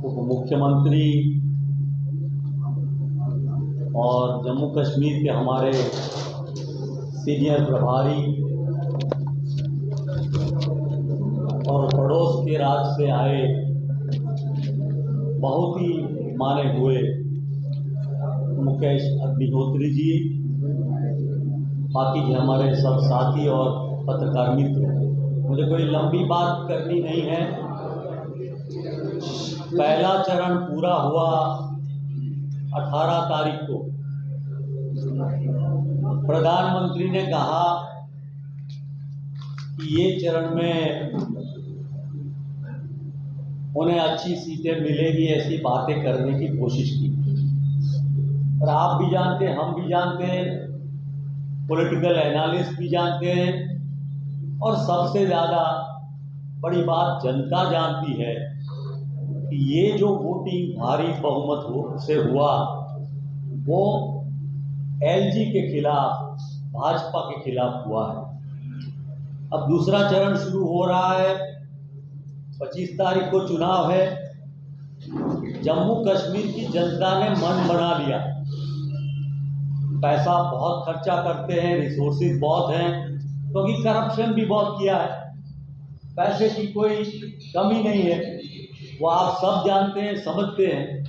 उप मुख्यमंत्री और जम्मू कश्मीर के हमारे सीनियर प्रभारी और पड़ोस के राज्य से आए बहुत ही माने हुए मुकेश अग्निहोत्री जी, बाकी हमारे सब साथी और पत्रकार मित्र, मुझे कोई लंबी बात करनी नहीं है। पहला चरण पूरा हुआ 18 तारीख को। प्रधानमंत्री ने कहा कि ये चरण में उन्हें अच्छी सीटें मिलेगी, ऐसी बातें करने की कोशिश की। और आप भी जानते हैं, हम भी जानते हैं, पॉलिटिकल एनालिस्ट भी जानते हैं, और सबसे ज़्यादा बड़ी बात जनता जानती है कि ये जो वोटिंग भारी बहुमत से हुआ वो एलजी के खिलाफ, भाजपा के खिलाफ हुआ है। अब दूसरा चरण शुरू हो रहा है। 25 तारीख को चुनाव है। जम्मू कश्मीर की जनता ने मन बना लिया। पैसा बहुत खर्चा करते हैं, रिसोर्सेज बहुत हैं, क्योंकि करप्शन भी बहुत किया है। पैसे की कोई कमी नहीं है, वो आप सब जानते हैं, समझते हैं।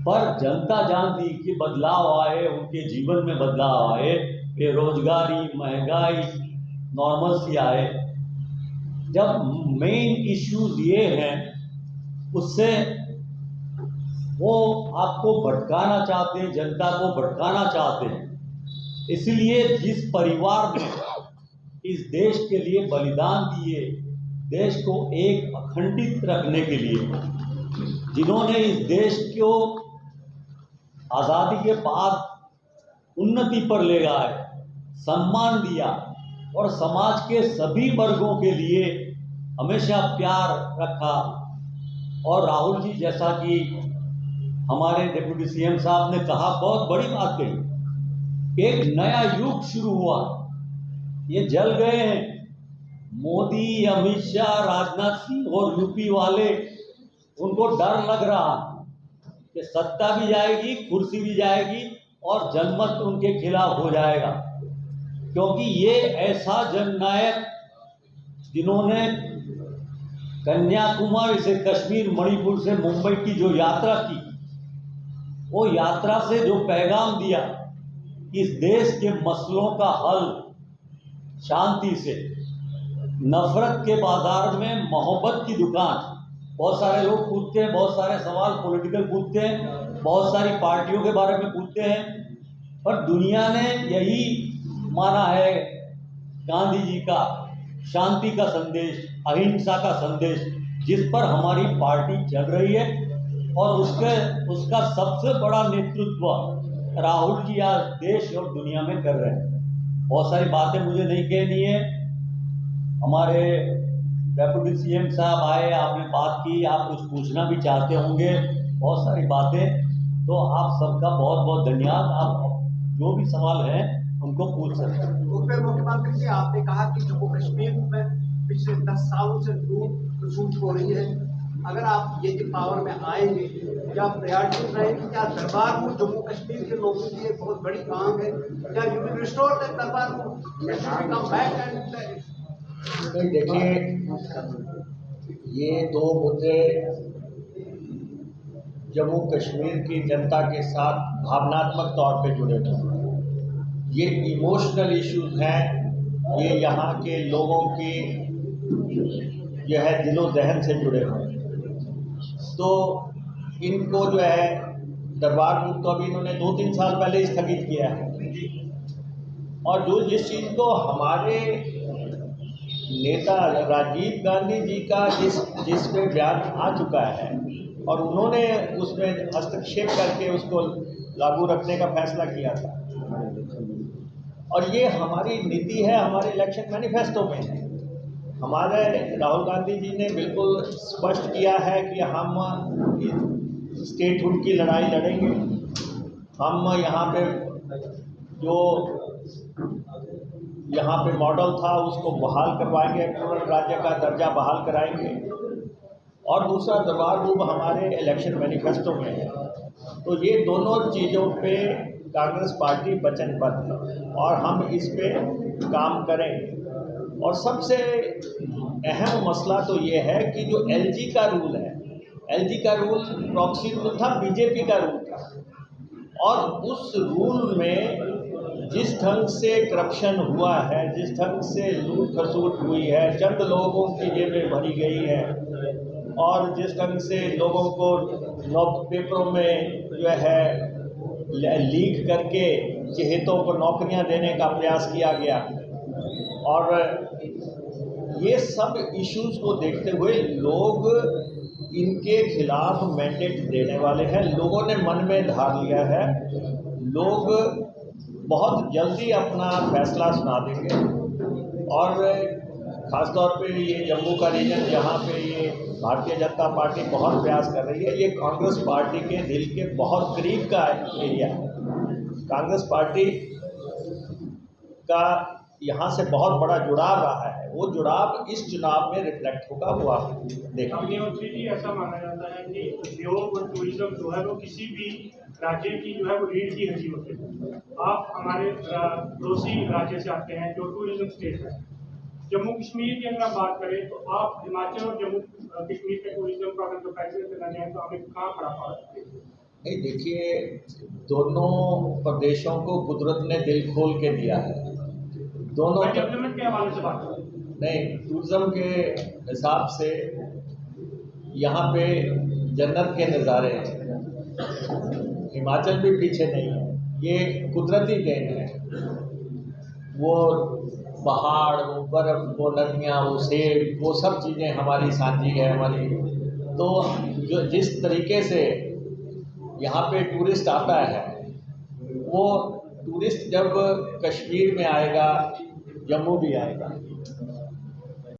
पर जनता जानती कि बदलाव आए, उनके जीवन में बदलाव आए, बेरोजगारी, महंगाई नॉर्मल सी आए। जब मेन इश्यूज ये हैं, उससे वो आपको भटकाना चाहते हैं, जनता को भटकाना चाहते हैं। इसलिए जिस परिवार ने इस देश के लिए बलिदान दिए, देश को एक अखंडित रखने के लिए, जिन्होंने इस देश को आज़ादी के बाद उन्नति पर ले गए, सम्मान दिया और समाज के सभी वर्गों के लिए हमेशा प्यार रखा। और राहुल जी, जैसा कि हमारे डिप्टी सीएम साहब ने कहा, बहुत बड़ी बात कही, एक नया युग शुरू हुआ। ये जल गए हैं मोदी, अमित शाह, राजनाथ सिंह और यूपी वाले, उनको डर लग रहा कि सत्ता भी जाएगी, कुर्सी भी जाएगी और जनमत उनके खिलाफ हो जाएगा। क्योंकि ये ऐसा जननायक, जिन्होंने कन्याकुमारी से कश्मीर, मणिपुर से मुंबई की जो यात्रा की, वो यात्रा से जो पैगाम दिया, इस देश के मसलों का हल शांति से, नफरत के बाजार में मोहब्बत की दुकान। बहुत सारे लोग पूछते हैं, बहुत सारे सवाल पॉलिटिकल पूछते हैं, बहुत सारी पार्टियों के बारे में पूछते हैं, पर दुनिया ने यही माना है गांधी जी का शांति का संदेश, अहिंसा का संदेश, जिस पर हमारी पार्टी चल रही है। और उसका सबसे बड़ा नेतृत्व राहुल जी आज देश और दुनिया में कर रहे हैं। बहुत सारी बातें मुझे नहीं कहनी है। हमारे डेप्यूटी सीएम साहब आए, आपने बात की, आप कुछ पूछना भी चाहते होंगे, बहुत सारी बातें, तो आप सबका बहुत बहुत धन्यवाद। आप जो भी सवाल हैं उनको पूछ सकते हैं। उप मुख्यमंत्री जी, आपने कहा कि जम्मू कश्मीर में पिछले 10 सालों से लूट खसूट हो रही है। अगर आप ये पावर में आएंगे, क्या प्रायोरिटी रहेगी? क्या दरबार को जम्मू कश्मीर के लोगों की एक बहुत बड़ी मांग है? क्या यू विल रिस्टोर द दरबार को? देखिए, ये दो मुद्दे जम्मू कश्मीर की जनता के साथ भावनात्मक तौर पे जुड़े हुए हैं। ये इमोशनल इश्यूज हैं। ये यहाँ के लोगों की जो है दिलो दहन से जुड़े हुए हैं। तो इनको जो है दरबार मुल्क को अभी इन्होंने 2-3 साल पहले स्थगित किया है। और जो जिस चीज़ को हमारे नेता राजीव गांधी जी का जिस पे बयान आ चुका है और उन्होंने उसमें हस्तक्षेप करके उसको लागू रखने का फैसला किया था, और ये हमारी नीति है, हमारे इलेक्शन मैनिफेस्टो में है। हमारे राहुल गांधी जी ने बिल्कुल स्पष्ट किया है कि हम स्टेटहुड की लड़ाई लड़ेंगे। हम यहाँ पे जो यहाँ पे मॉडल था उसको बहाल करवाएंगे, पूर्ण राज्य का दर्जा बहाल कराएंगे। और दूसरा दरबार मूव हमारे इलेक्शन मैनिफेस्टो में है। तो ये दोनों चीज़ों पे कांग्रेस पार्टी वचनबद्ध है और हम इस पे काम करेंगे। और सबसे अहम मसला तो ये है कि जो एलजी का रूल है, एलजी का रूल प्रॉक्सी रूल था, बीजेपी का रूल था, और उस रूल में जिस ढंग से करप्शन हुआ है, जिस ढंग से लूट खसूट हुई है, चंद लोगों की जेबें भरी गई है, और जिस ढंग से लोगों को पेपरों में जो है लीक करके चहेतों को नौकरियां देने का प्रयास किया गया, और ये सब इश्यूज को देखते हुए लोग इनके खिलाफ मैंडेट देने वाले हैं। लोगों ने मन में धार लिया है, लोग बहुत जल्दी अपना फैसला सुना देंगे। और ख़ासतौर पे ये जम्मू का रीजन, जहाँ पे ये भारतीय जनता पार्टी बहुत प्रयास कर रही है, ये कांग्रेस पार्टी के दिल के बहुत करीब का एरिया है। कांग्रेस पार्टी का यहाँ से बहुत बड़ा जुड़ाव रहा है, वो जुड़ाव इस चुनाव में रिफ्लेक्ट होगा, वो आप देखेंगे। ऐसा माना जाता है कि उद्योग और टूरिज्म जो है वो किसी भी राज्य की जो है वो रीढ़ की हड्डी होती है। आप हमारे पड़ोसी राज्य से आते हैं जो टूरिज्म स्टेट है, जम्मू कश्मीर की अगर आप बात करें तो आप हिमाचल और जम्मू कश्मीर के टूरिज्म का अगर कंपैरिजन करना चाहें तो हमें कहाँ खड़ा पा सकते हैं? नहीं, देखिए, दोनों प्रदेशों को कुदरत ने दिल खोल के दिया है। दोनों डेवलपमेंट के हवाले से बात करें, नहीं, टूरिज्म के हिसाब से यहाँ पे जन्नत के नज़ारे हैं। हिमाचल भी पीछे नहीं है, ये कुदरती देन है। वो पहाड़, वो बर्फ़, वो नदियाँ, वो सेब, वो सब चीज़ें हमारी साझी है हमारी। तो जो जिस तरीके से यहाँ पे टूरिस्ट आता है, वो टूरिस्ट जब कश्मीर में आएगा, जम्मू भी आएगा,